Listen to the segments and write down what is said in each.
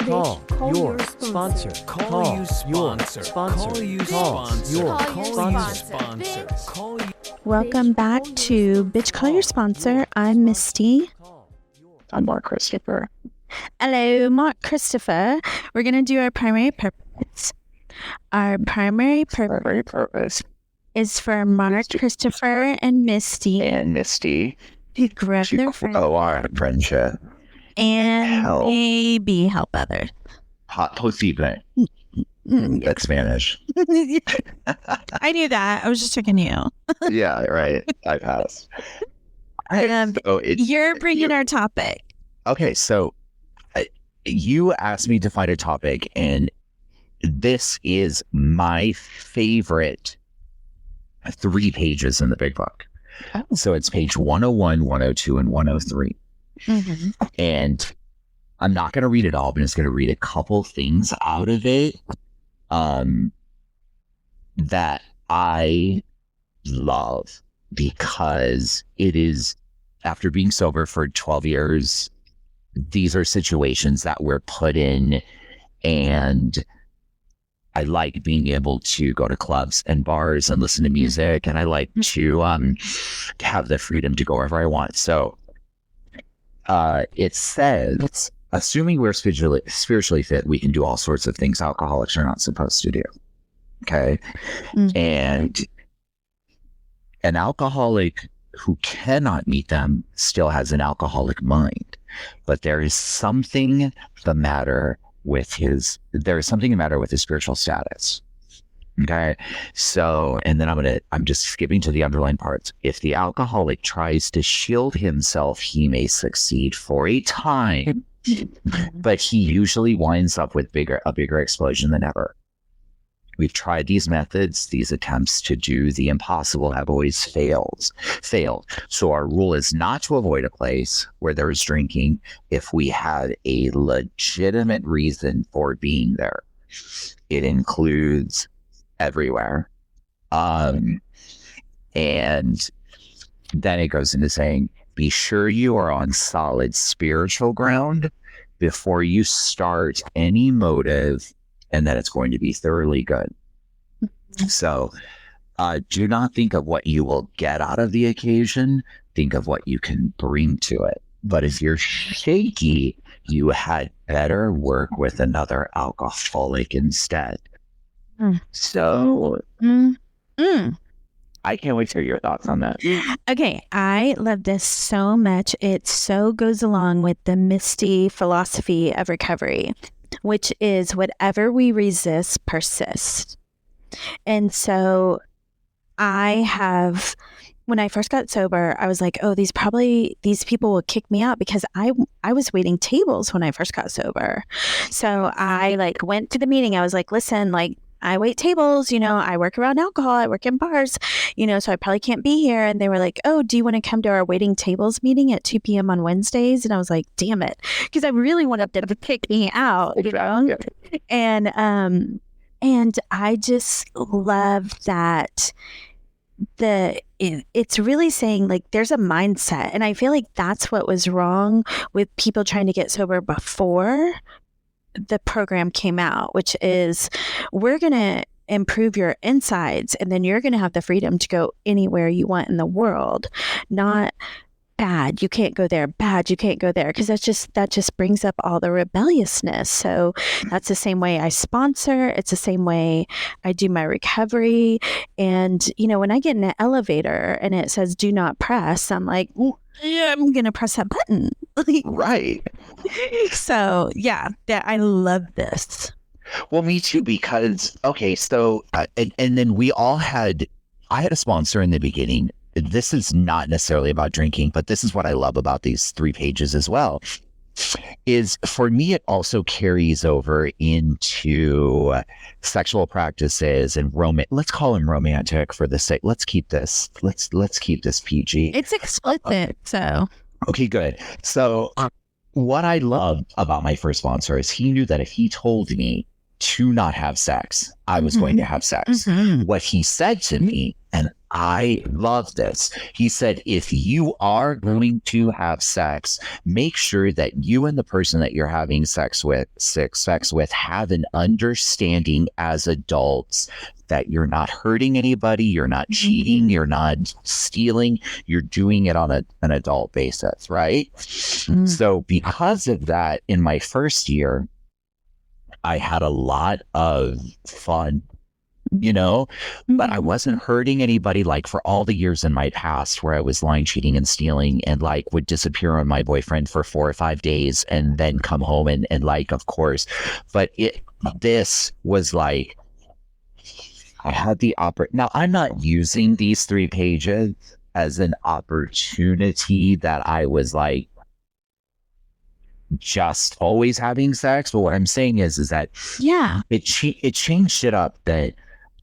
Call your sponsor. Call your sponsor. Call your sponsor. Welcome back to Bitch Call Your Sponsor. I'm Misty. I'm Mark Christopher. Hello, Mark Christopher. We're going to do our primary purpose. Our primary purpose is for Mark Christopher and Misty to grow their friendship and maybe help others. Posible. That's Spanish. I knew that. I was just checking you. Yeah, right. I passed. You're bringing our topic. Okay, so you asked me to find a topic, and this is my favorite 3 pages in the big book. Oh. So it's page 101, 102, and 103. Mm-hmm. And I'm not going to read it all, but I'm just going to read a couple things out of it that I love, because it is, after being sober for 12 years, these are situations that we're put in, and I like being able to go to clubs and bars and listen to music, and I like to have the freedom to go wherever I want. So it says, assuming we're spiritually fit, we can do all sorts of things alcoholics are not supposed to do. Okay. Mm-hmm. And an alcoholic who cannot meet them still has an alcoholic mind, but there is something the matter with his spiritual status. Okay. So, and then I'm just skipping to the underlined parts. If the alcoholic tries to shield himself, he may succeed for a time, but he usually winds up with a bigger explosion than ever. We've tried these methods. These attempts to do the impossible have always failed. So our rule is not to avoid a place where there is drinking if we have a legitimate reason for being there. It includes everywhere. And then it goes into saying, be sure you are on solid spiritual ground before you start any motive, and that it's going to be thoroughly good. So do not think of what you will get out of the occasion. Think of what you can bring to it. But if you're shaky, you had better work with another alcoholic instead. So I can't wait to hear your thoughts on that. Okay, I love this so much. It so goes along with the Misty philosophy of recovery, which is whatever we resist persists. And so when I first got sober, I was like, oh, these people will kick me out, because I was waiting tables when I first got sober. So I went to the meeting. I was like, listen, I wait tables, I work around alcohol, I work in bars, so I probably can't be here. And they were like, oh, do you want to come to our waiting tables meeting at 2 p.m. on Wednesdays? And I was like, damn it, because I really wanted them to kick me out, And I just love that it's really saying there's a mindset. And I feel like that's what was wrong with people trying to get sober before the program came out, which is, we're going to improve your insides, and then you're going to have the freedom to go anywhere you want in the world. Not bad, you can't go there, bad, you can't go there, because that just brings up all the rebelliousness. So that's the same way I sponsor. It's the same way I do my recovery. And when I get in an elevator and it says do not press, I'm like, yeah, I'm gonna press that button. Right. So yeah, I love this. Well, me too, because okay, so and then I had a sponsor in the beginning. This is not necessarily about drinking, but this is what I love about these 3 pages as well, is for me, it also carries over into sexual practices and let's call them romantic for the sake. Let's keep this PG. It's explicit. So. Okay, good. So what I love about my first sponsor is he knew that if he told me to not have sex, I was going to have sex. Mm-hmm. What he said to me And I love this. He said, if you are going to have sex, make sure that you and the person that you're having sex with have an understanding as adults that you're not hurting anybody, you're not cheating, you're not stealing, you're doing it on an adult basis, right? So because of that, in my first year, I had a lot of fun, but I wasn't hurting anybody, like for all the years in my past where I was lying, cheating, and stealing, and like would disappear on my boyfriend for 4 or 5 days and then come home and like, of course, but this was like, I had the now I'm not using these 3 pages as an opportunity that I was like just always having sex, but what I'm saying is that it changed it up, that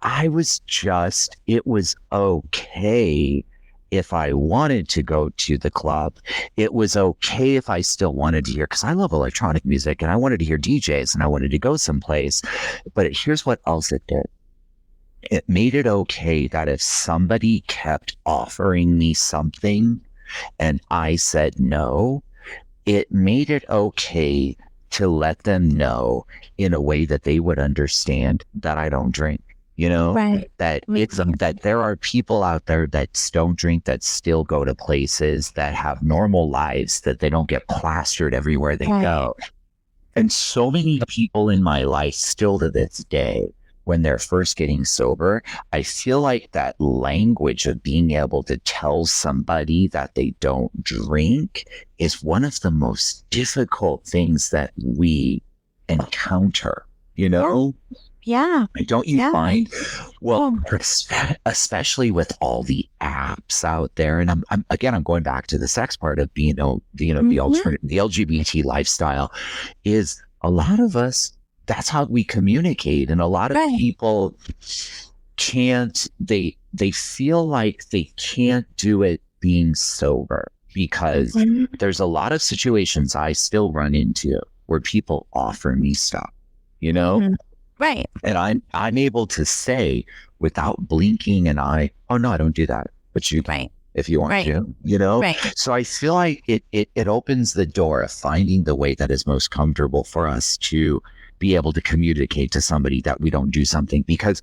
I was just, it was okay if I wanted to go to the club. It was okay if I still wanted to hear, because I love electronic music and I wanted to hear DJs and I wanted to go someplace. But here's what else it did. It made it okay that if somebody kept offering me something and I said no, it made it okay to let them know in a way that they would understand that I don't drink. Right. That it's that there are people out there that don't drink, that still go to places, that have normal lives, that they don't get plastered everywhere they go. And so many people in my life still to this day, when they're first getting sober, I feel like that language of being able to tell somebody that they don't drink is one of the most difficult things that we encounter, Yeah. Don't you find? Well, especially with all the apps out there, and I'm going back to the sex part of being, the alternative, the LGBT lifestyle, is a lot of us, that's how we communicate, and a lot of people can't. They feel like they can't do it being sober, because there's a lot of situations I still run into where people offer me stuff, Right. And I'm able to say without blinking an eye, oh no, I don't do that. But you can if you want to, Right. So I feel like it opens the door of finding the way that is most comfortable for us to be able to communicate to somebody that we don't do something, because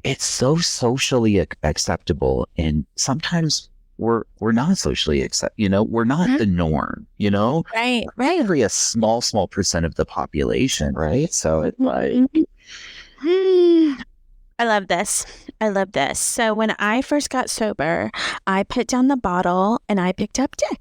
it's so socially acceptable, and sometimes we're not socially we're not the norm, Right. Only a small percent of the population, right? So it's like, I love this. So when I first got sober, I put down the bottle and I picked up dick.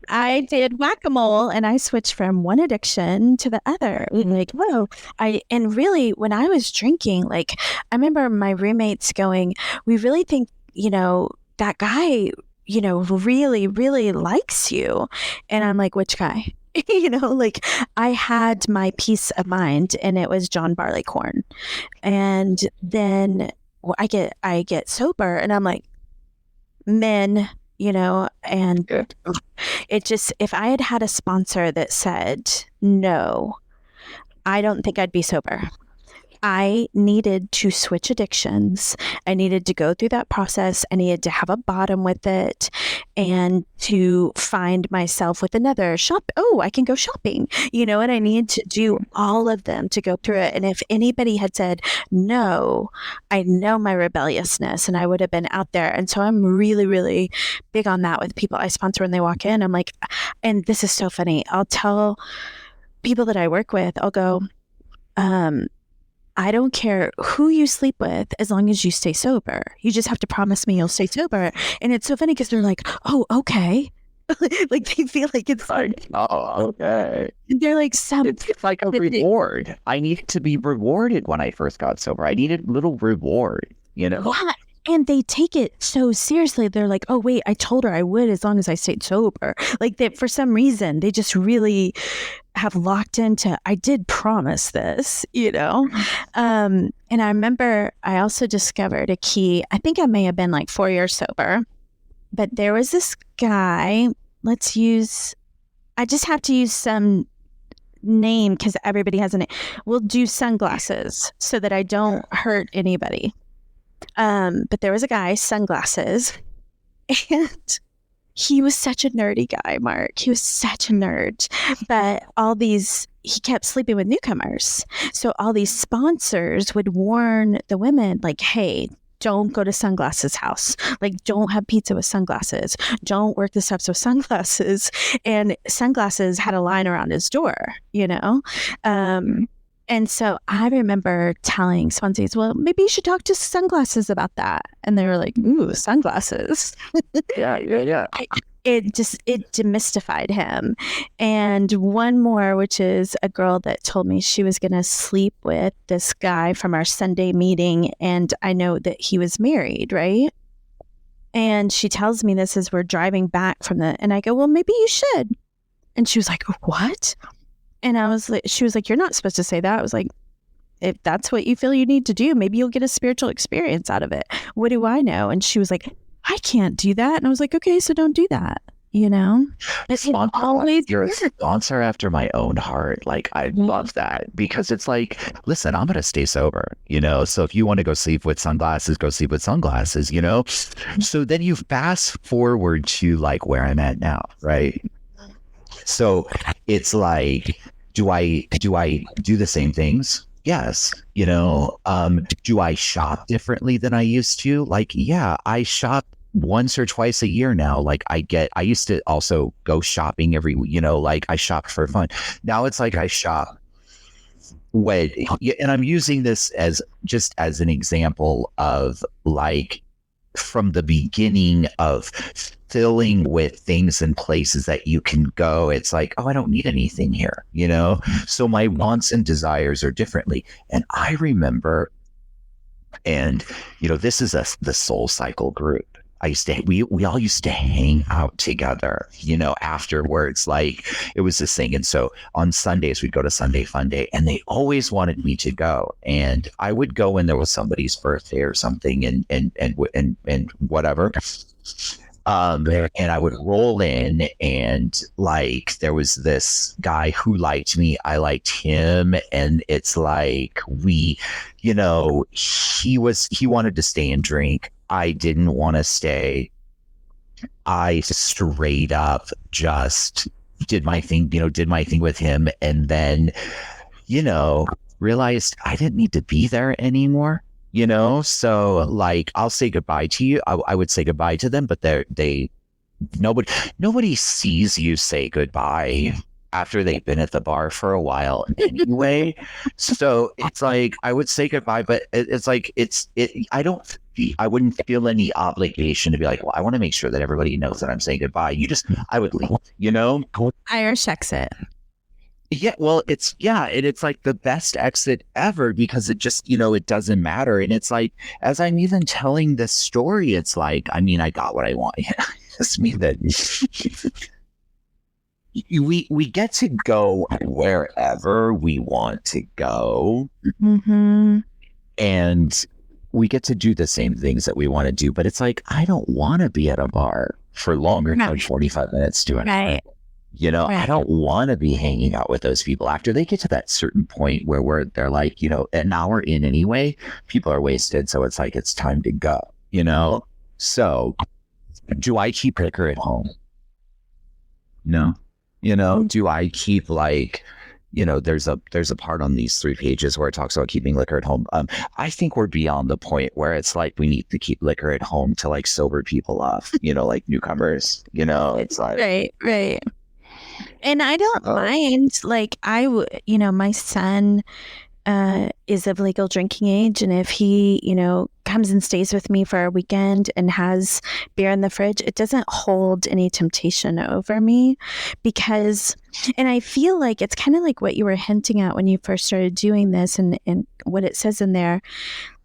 I did whack-a-mole, and I switched from one addiction to the other. Like, whoa. And really, when I was drinking, like, I remember my roommates going, we really think, that guy, really, really likes you. And I'm like, which guy? Like, I had my peace of mind, and it was John Barleycorn. And then I get sober, and I'm like, men, and it just, if I had a sponsor that said, no, I don't think I'd be sober. I needed to switch addictions. I needed to go through that process. I needed to have a bottom with it, and to find myself with another shop. Oh, I can go shopping, and I needed to do all of them to go through it. And if anybody had said no, I know my rebelliousness, and I would have been out there. And so I'm really, really big on that with people I sponsor when they walk in. I'm like, and this is so funny, I'll tell people that I work with, I'll go, I don't care who you sleep with as long as you stay sober. You just have to promise me you'll stay sober. And it's so funny because they're like, oh, okay. Like, they feel like it's like, oh, okay. They're like, it's like a reward. I needed to be rewarded when I first got sober. I needed a little reward, Yeah. And they take it so seriously. They're like, oh, wait, I told her I would as long as I stayed sober. Like, that for some reason, they just really have locked into, I did promise this, And I remember I also discovered a key. I think I may have been like 4 years sober, but there was this guy, I just have to use some name because everybody has a name. We'll do sunglasses so that I don't hurt anybody. But there was a guy, sunglasses, and he was such a nerdy guy, Mark. He was such a nerd. But he kept sleeping with newcomers. So all these sponsors would warn the women, like, hey, don't go to Sunglasses house. Like, don't have pizza with sunglasses. Don't work the steps with sunglasses. And Sunglasses had a line around his door, you know? And so I remember telling sponsors, well, maybe you should talk to Sunglasses about that. And they were like, ooh, sunglasses. Yeah. It demystified him. And one more, which is a girl that told me she was going to sleep with this guy from our Sunday meeting. And I know that he was married, right? And she tells me this as we're driving back and I go, well, maybe you should. And she was like, what? And she was like, you're not supposed to say that. I was like, if that's what you feel you need to do, maybe you'll get a spiritual experience out of it. What do I know? And she was like, I can't do that. And I was like, okay, so don't do that. You know, you're a sponsor after my own heart. Like, I love that because it's like, listen, I'm going to stay sober, you know? So if you want to go sleep with sunglasses, go sleep with sunglasses, you know? So then you fast forward to like where I'm at now, right? So it's like, do I do the same things? Yes. You know, do I shop differently than I used to? Like, yeah, I shop once or twice a year now. Like I used to also go shopping like I shopped for fun. Now it's like I shop and I'm using this as just as an example of like from the beginning of filling with things and places that you can go. It's like, oh, I don't need anything here, you know? So my wants and desires are differently. And I remember, and, you know, this is the Soul Cycle group. We all used to hang out together, you know, afterwards. Like it was this thing. And so on Sundays, we'd go to Sunday Fun Day and they always wanted me to go. And I would go when there was somebody's birthday or something and whatever. And I would roll in and like, there was this guy who liked me. I liked him. And it's like, you know, he wanted to stay and drink. I didn't want to stay. I straight up just did my thing with him. And then, you know, realized I didn't need to be there anymore, you know? So like, I'll say goodbye to you. I would say goodbye to them, but nobody sees you say goodbye after they've been at the bar for a while anyway. So it's like, I would say goodbye, but it's like, I wouldn't feel any obligation to be like, well, I want to make sure that everybody knows that I'm saying goodbye. I would leave, you know? Irish exit. Yeah, well, it's like the best exit ever because it just, you know, it doesn't matter. And it's like, as I'm even telling this story, it's like, I mean, I got what I want. I just mean that we get to go wherever we want to go. Mm-hmm. And we get to do the same things that we want to do. But it's like, I don't want to be at a bar for longer than 45 minutes to an hour. You know, I don't want to be hanging out with those people after they get to that certain point where they're like, you know, an hour in anyway, people are wasted. So it's like, it's time to go, you know? So do I keep liquor at home? No. You know, do I keep like, you know, there's a part on these 3 pages where it talks about keeping liquor at home. I think we're beyond the point where it's like we need to keep liquor at home to like sober people off, you know, like newcomers, you know, it's like. Right. And I don't mind, like you know, my son is of legal drinking age. And if he, you know, comes and stays with me for a weekend and has beer in the fridge, it doesn't hold any temptation over me because, and I feel like it's kind of like what you were hinting at when you first started doing this and what it says in there.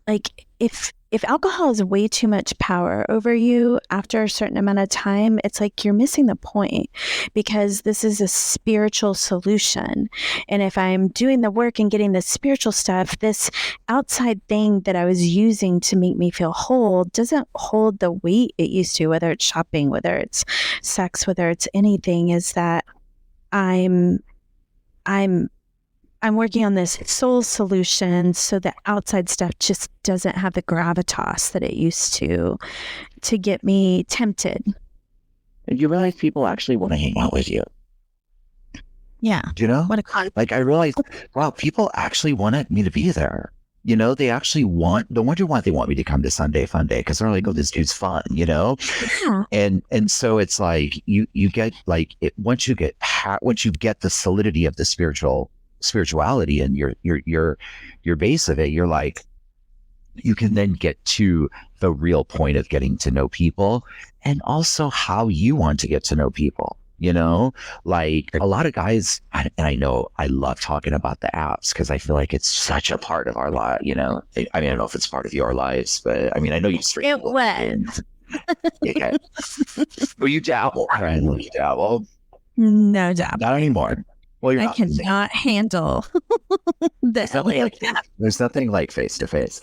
Like if alcohol has way too much power over you after a certain amount of time, it's like you're missing the point because this is a spiritual solution. And if I'm doing the work and getting the spiritual stuff, this outside thing that I was using to make me feel whole doesn't hold the weight it used to, whether it's shopping, whether it's sex, whether it's anything, is that I'm I'm working on this soul solution so the outside stuff just doesn't have the gravitas that it used to get me tempted. And you realize people actually want to hang out with you. Yeah. You know? What a con. Like I realized, wow, people actually wanted me to be there. You know, they actually want, no wonder why they want me to come to Sunday Fun Day, because they're like, oh, this dude's fun, you know? Yeah. And so it's like you get like it once you get the solidity of the spirituality and your base of it, you're like, you can then get to the real point of getting to know people and also how you want to get to know people. You know, like a lot of guys, and I know I love talking about the apps because I feel like it's such a part of our life. You know, I mean, I don't know if it's part of your lives, but I mean, I know you straight. It was. Okay. Well, you dabble. I know you dabble. No doubt. Not anymore. Well, you're I not. cannot handle the There's nothing like face to face.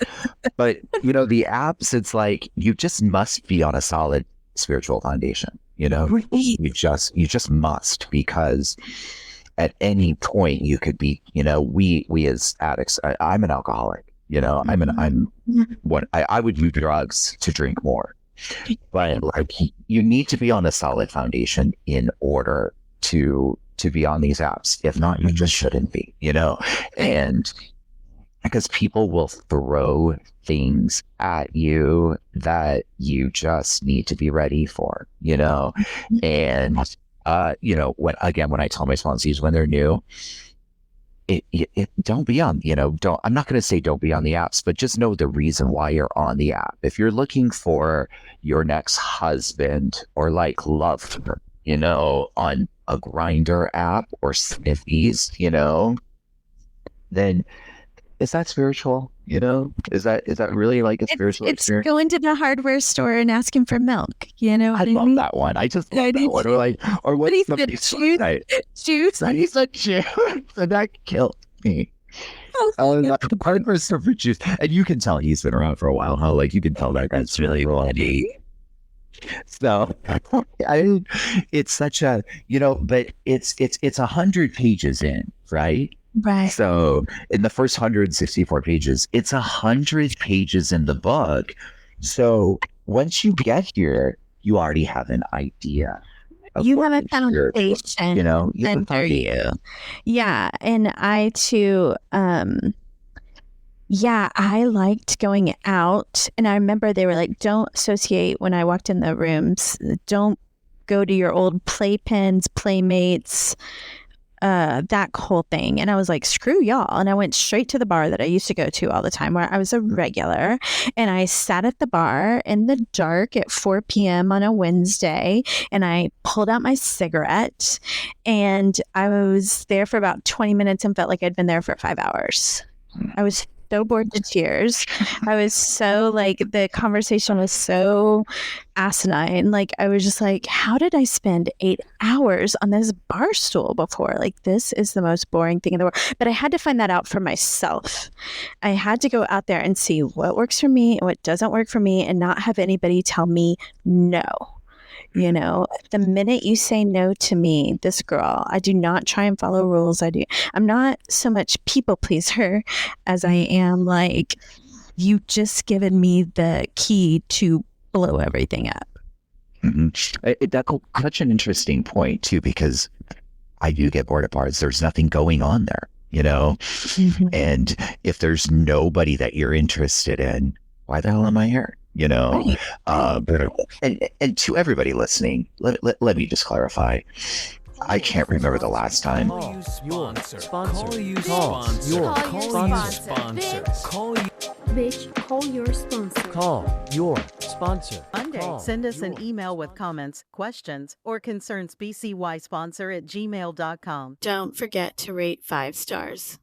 But you know, the apps, it's like you just must be on a solid spiritual foundation. You know, you just must, because at any point you could be, you know, we as addicts, I'm an alcoholic, you know, I would do drugs to drink more, but like you need to be on a solid foundation in order to be on these apps. If not, you just shouldn't be, you know, and because people will throw things at you that you just need to be ready for, you know? And, you know, when I tell my sponsees when they're new, don't be on, you know, I'm not going to say don't be on the apps, but just know the reason why you're on the app. If you're looking for your next husband or like love, you know, on a Grinder app or Sniffies, you know, then is that spiritual? You know, is that really like a spiritual experience? It's going to the hardware store and asking for milk. You know, I love that one. I just love that one. Or like, or what he said, juice. He said juice, and that killed me. The hardware store for juice, and you can tell he's been around for a while. How like you can tell that guy's really ready. So, it's such a, you know, but it's 100 pages in, right? Right. So in the first 164 pages, it's 100 pages in the book. So once you get here, you already have an idea. You have a foundation, you know, under you. Yeah. And I too, yeah, I liked going out. And I remember they were like, don't associate when I walked in the rooms. Don't go to your old playpens, playmates, that whole thing. And I was like, screw y'all. And I went straight to the bar that I used to go to all the time where I was a regular. And I sat at the bar in the dark at 4 p.m. on a Wednesday. And I pulled out my cigarette. And I was there for about 20 minutes and felt like I'd been there for 5 hours. I was so bored to tears. I was so like, the conversation was so asinine. Like, I was just like, how did I spend 8 hours on this bar stool before? Like, this is the most boring thing in the world. But I had to find that out for myself. I had to go out there and see what works for me and what doesn't work for me, and not have anybody tell me no. You know, the minute you say no to me, this girl, I do not try and follow rules. I'm not so much people pleaser as I am like, you just given me the key to blow everything up. Mm-hmm. That's such an interesting point too, because I do get bored at bars. There's nothing going on there, you know? Mm-hmm. And if there's nobody that you're interested in, why the hell am I here? You know, right. And to everybody listening, let me just clarify. I can't remember the last time. Call your sponsor. Call your sponsor. Bitch, call your sponsor. Call your sponsor. Monday, send us an email with comments, questions, or concerns, bcysponsor@gmail.com. Don't forget to rate 5 stars.